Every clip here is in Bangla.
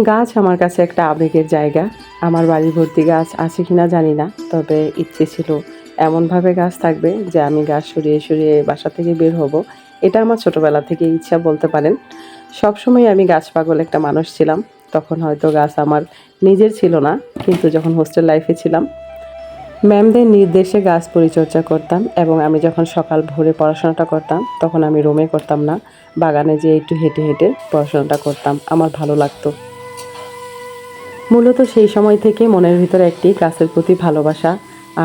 গাছ আমার কাছে একটা আবেগের জায়গা। আমার বাড়ি ভর্তি গাছ আছে কিনা জানি না, তবে ইচ্ছে ছিল এমনভাবে গাছ থাকবে যে আমি গাছ সরিয়ে সরিয়ে বাসা থেকে বের হব। এটা আমার ছোটবেলা থেকে ইচ্ছা বলতে পারেন। সবসময় আমি গাছ পাগল একটা মানুষ ছিলাম। তখন হয়তো গাছ আমার নিজের ছিল না, কিন্তু যখন হোস্টেল লাইফে ছিলাম ম্যামদের নির্দেশে গাছ পরিচর্যা করতাম, এবং আমি যখন সকাল ভোরে পড়াশোনাটা করতাম তখন আমি রুমে করতাম না, বাগানে যেয়ে একটু হেঁটে হেঁটে পড়াশোনাটা করতাম। আমার ভালো লাগতো। মূলত সেই সময় থেকে মনের ভিতরে একটি গাছের প্রতি ভালোবাসা,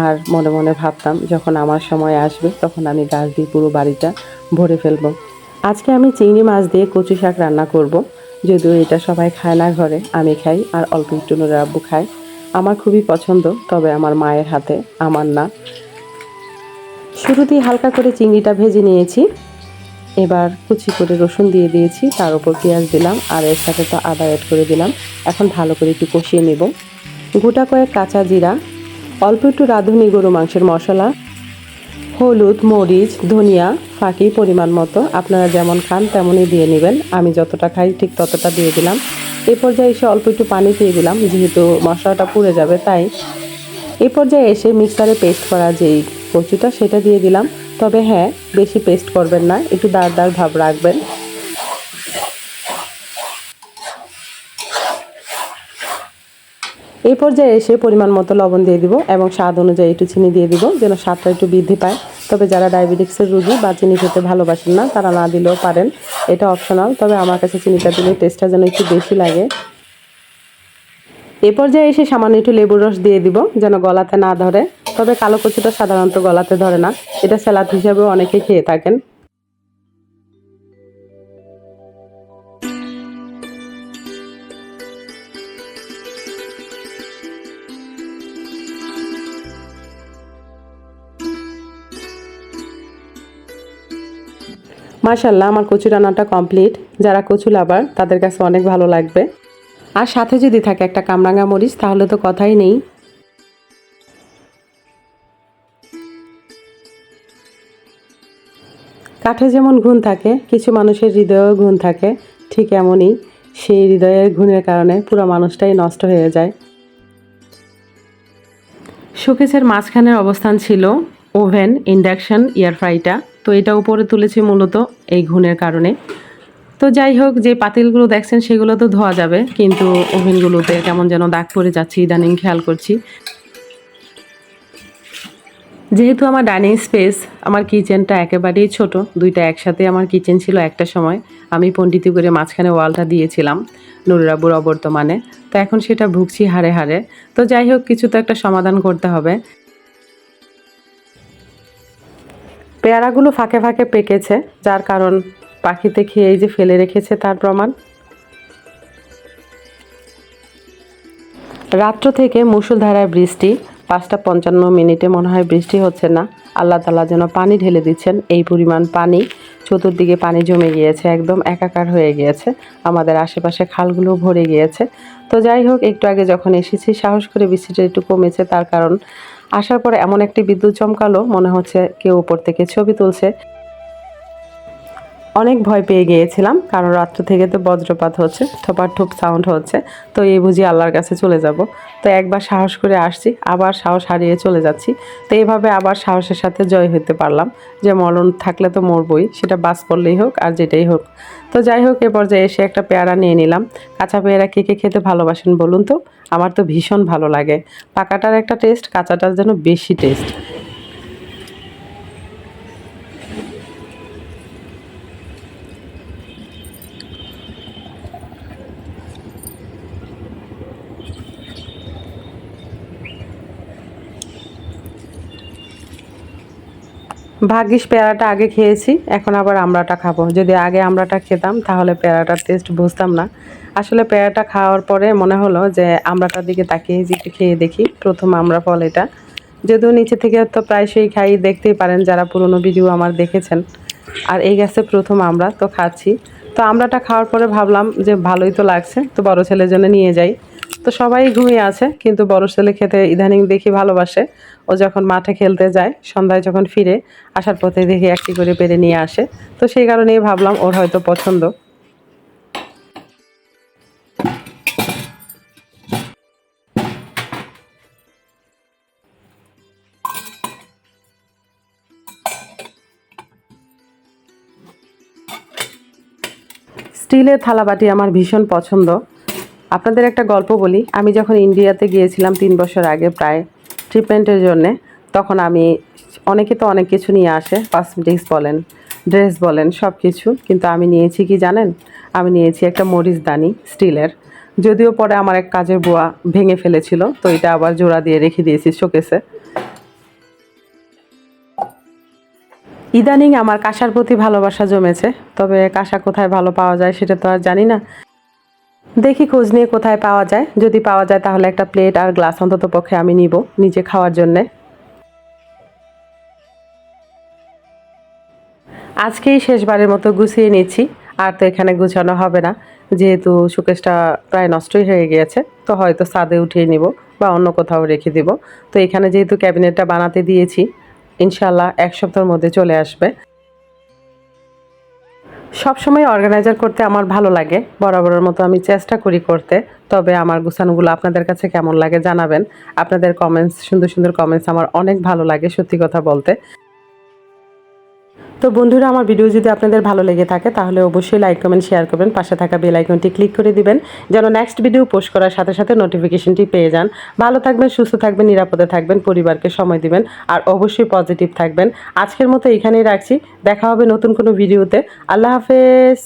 আর মনে মনে ভাবতাম যখন আমার সময় আসবে তখন আমি গাছ দিয়ে পুরো বাড়িটা ভরে ফেলবো। আজকে আমি চিংড়ি মাছ দিয়ে কচু শাক রান্না করব। যদিও এটা সবাই খায় না ঘরে, আমি খাই আর অল্প একটু নুরের আব্বু খায়। আমার খুবই পছন্দ, তবে আমার মায়ের হাতে, আমার না। শুরুতেই হালকা করে চিংড়িটা ভেজে নিয়েছি। এবার কুচি করে রসুন দিয়ে দিয়েছি, তার উপর পেঁয়াজ দিলাম, আর এর সাথে তো আদা অ্যাড করে দিলাম। এখন ভালো করে একটু কষিয়ে নেব। গোটা কয়েক কাঁচা জিরা, অল্প একটু রাঁধুনি গরু মাংসের মশলা, হলুদ, মরিচ, ধনিয়া ফাঁকি পরিমাণ মতো, আপনারা যেমন খান তেমনই দিয়ে নেবেন। আমি যতটা খাই ঠিক ততটা দিয়ে দিলাম। এই পর্যায়ে এসে অল্প একটু পানি দিয়ে দিলাম, যেহেতু মশলাটা পুড়ে যাবে তাই। এই পর্যায়ে এসে মিক্সারে পেস্ট করা যেই কচুটা সেটা দিয়ে দিলাম। তবে হ্যাঁ, বেশি পেস্ট করবেন না, একটু দাঁড় দাঁড় ভাব রাখবেন। এই পর্যায়ে এসে পরিমাণ মতো লবণ দিয়ে দিব, এবং স্বাদ অনুযায়ী একটু চিনি দিয়ে দিব, যেন স্বাদটা একটু বৃদ্ধি পায়। তবে যারা ডায়াবেটিক্সের রোগী বা চিনি খেতে ভালোবাসেন না তারা না দিলেও পারেন, এটা অপশনাল। তবে আমার কাছে চিনিটা দিলে টেস্টটা যেন একটু বেশি লাগে। এ পর্যায়ে এসে সামান্য একটু লেবুর রস দিয়ে দিব, যেন গলাতে না ধরে। তবে কালো কচুটা সাধারণত গলাতে ধরে না, এটা স্যালাড হিসেবেও অনেকে খেয়ে থাকেন। মাশাআল্লাহ, আমার কচু রান্নাটা কমপ্লিট। যারা কচু লাভার তাদের কাছে অনেক ভালো লাগবে। আর সাথে যদি থাকে একটা কামরাঙা মরিচ তাহলে তো কথাই নেই। কাঠে যেমন গুণ থাকে, কিছু মানুষের হৃদয়েও গুণ থাকে, ঠিক এমনই। সেই হৃদয়ের গুণের কারণে পুরো মানুষটাই নষ্ট হয়ে যায়। শোকেসের মাঝখানের অবস্থান ছিল ওভেন, ইন্ডাকশন, এয়ার ফ্রাইটা। তো এটা উপরে তুলেছি মূলত এই গুণের কারণে। তো যাই হোক, যে পাতিলগুলো দেখছেন সেগুলো তো ধোয়া যাবে, কিন্তু ওভেনগুলোতে কেমন যেন দাগ পড়ে যাচ্ছে ইদানিং খেয়াল করছি। যেহেতু আমার ডাইনিং স্পেস, আমার কিচেনটা একেবারেই ছোট, দুইটা একসাথে আমার কিচেন ছিল একটা সময়। আমি পণ্ডিতি করে মাঝখানে ওয়ালটা দিয়েছিলাম নুরুর আব্বুর অবর্তমানে। তো এখন সেটা ভুগছি হাড়ে হাড়ে। তো যাই হোক, কিছু তো একটা সমাধান করতে হবে। পেয়ারাগুলো ফাঁকে ফাঁকে পেকেছে, যার কারণ পাখিতে খেয়ে এই যে ফেলে রেখেছে তার প্রমাণ। রাত্র থেকে মুষলধারায় বৃষ্টি, 5:55 মনে হয় বৃষ্টি হচ্ছে না। আল্লাহ তাআলা যেন পানি ঢেলে দিচ্ছেন, এই পরিমাণ পানি। চতুর্দিকে পানি জমে গিয়েছে, একদম একাকার হয়ে গিয়েছে। আমাদের আশেপাশে খালগুলো ভরে গিয়েছে। তো যাই হোক, একটু আগে যখন এসেছি সাহস করে বৃষ্টিটা একটু কমেছে, তার কারণ আসার পরে এমন একটি বিদ্যুৎ চমকালো, মনে হচ্ছে কেউ উপর থেকে ছবি তুলছে। অনেক ভয় পেয়ে গিয়েছিলাম, কারণ রাত্র থেকে তো বজ্রপাত হচ্ছে, ঠোপাঠোপ সাউন্ড হচ্ছে। তো এই বুঝি আল্লাহর কাছে চলে যাব। তো একবার সাহস করে আসছি, আবার সাহস হারিয়ে চলে যাচ্ছি। তো এইভাবে আবার সাহসের সাথে জয় হতে পারলাম, যে মরণ থাকলে তো মরবই, সেটা বাস পড়লেই হোক আর যেটাই হোক। তো যাই হোক, এ পর্যায়ে এসে একটা পেয়ারা নিয়ে নিলাম। কাঁচা পেয়ারা কে কে খেতে ভালোবাসেন বলুন তো? আমার তো ভীষণ ভালো লাগে। পাকাটার একটা টেস্ট, কাঁচাটার যেন বেশি টেস্ট। ভাগ্যিস পেয়ারাটা আগে খেয়েছি, এখন আবার আমড়াটা খাবো। যদি আগে আমড়াটা খেতাম তাহলে পেয়ারাটার টেস্ট বুঝতাম না। আসলে পেয়ারাটা খাওয়ার পরে মনে হলো যে আমড়াটার দিকে তাকিয়ে যে একটু খেয়ে দেখি, প্রথম আমড়া ফল এটা। যদিও নিচে থেকে তো প্রায়শই খাই, দেখতেই পারেন যারা পুরনো ভিডিও আমার দেখেছেন। আর এই গাছে প্রথম আমড়া, তো খাচ্ছি। তো আমড়াটা খাওয়ার পরে ভাবলাম যে ভালোই তো লাগছে, তো বড় ছেলের জন্য নিয়ে যাই। তো সবাই ঘুমিয়ে আছে, কিন্তু বড় ছেলে খেতে ইদানিং দেখি ভালোবাসে। ও যখন মাঠে খেলতে যায়, সন্ধ্যায় যখন ফিরে আসার পথে দেখি একটি করে পেরে নিয়ে আসে। তো সেই কারণেই ভাবলাম ওর হয়তো পছন্দ। স্টিলের থালাবাটি আমার ভীষণ পছন্দ। আপনাদের একটা গল্প বলি, আমি যখন ইন্ডিয়াতে গিয়েছিলাম 3 বছর আগে প্রায় ট্রিটমেন্টের জন্যে, তখন আমি অনেকে তো অনেক কিছু নিয়ে আসে, কসমেটিক্স বলেন, ড্রেস বলেন, সব কিছু, কিন্তু আমি নিয়েছি কি জানেন? আমি নিয়েছি একটা মরিচদানি স্টিলের। যদিও পরে আমার এক কাজের বুয়া ভেঙে ফেলেছিল, তো এটা আবার জোড়া দিয়ে রেখে দিয়েছি শোকেসে। ইদানিং আমার কাঁসার প্রতি ভালোবাসা জমেছে, তবে কাঁসা কোথায় ভালো পাওয়া যায় সেটা তো আর জানি না। দেখি খোঁজ নিয়ে কোথায় পাওয়া যায়, যদি পাওয়া যায় তাহলে একটা প্লেট আর গ্লাস অন্তত পক্ষে আমি নিব নিজে খাওয়ার জন্যে। আজকেই শেষবারের মতো গুছিয়ে নিচ্ছি, আর তো এখানে গুছানো হবে না, যেহেতু শোকেসটা প্রায় নষ্টই হয়ে গিয়েছে। তো হয়তো ছাদে উঠিয়ে নিব বা অন্য কোথাও রেখে দিব। তো এখানে যেহেতু ক্যাবিনেটটা বানাতে দিয়েছি, ইনশাল্লাহ 1 সপ্তাহের মধ্যে চলে আসবে। সবসময় অর্গানাইজার করতে আমার ভালো লাগে, বরাবরের মতো আমি চেষ্টা করি করতে। তবে আমার গুছানোগুলো আপনাদের কাছে কেমন লাগে জানাবেন। আপনাদের কমেন্টস, সুন্দর সুন্দর কমেন্টস আমার অনেক ভালো লাগে, সত্যি কথা বলতে। তো বন্ধুরা, আমার ভিডিও যদি আপনাদের ভালো লেগে থাকে তাহলে অবশ্যই লাইক, কমেন্ট, শেয়ার করবেন। পাশে থাকা বেল আইকনটি ক্লিক করে দিবেন, যেন নেক্সট ভিডিও পোস্ট করার সাথে সাথে নোটিফিকেশনটি পেয়ে যান। ভালো থাকবেন, সুস্থ থাকবেন, নিরাপদে থাকবেন, পরিবারকে সময় দিবেন, আর অবশ্যই পজিটিভ থাকবেন। আজকের মতো এখানেই রাখছি, দেখা হবে নতুন কোনো ভিডিওতে। আল্লাহ হাফেজ।